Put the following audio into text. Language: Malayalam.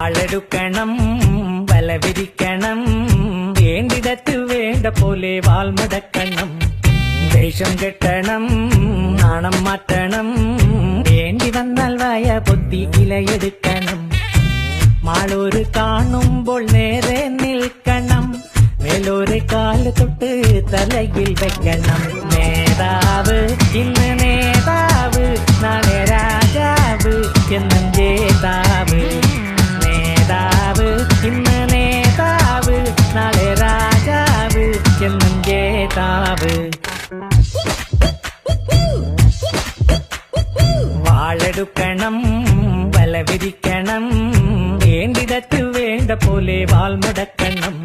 വാളെടുക്കണം, വല വിരിക്കണം, വേണ്ടിടത്ത് വേണ്ട പോലെ വാൾമുടക്കണം. ദേഷ്യം കെട്ടണം, നാണം മാറ്റണം, വേണ്ടി വന്നാൽ വായ പൊത്തി ഇലയെടുക്കണം. മാളൂര് കാണുമ്പോൾ നേരെ നിൽക്കണം, മേലോരെ കാല് തൊട്ട് തലയിൽ വെക്കണം. നേതാവ് ഇന്ന് നേതാവ്, നാളെ രാജാവ് എന്നും ജേതാവ്. നേതാവ് ഇന്ന് നേതാവ്, നാളെ രാജാവ് എന്നും ജേതാവ്. വാളെടുക്കണം, വല വിരിക്കണം, വേണ്ടിടത്ത് വേണ്ട പോലെ വാൾമുടക്കണം.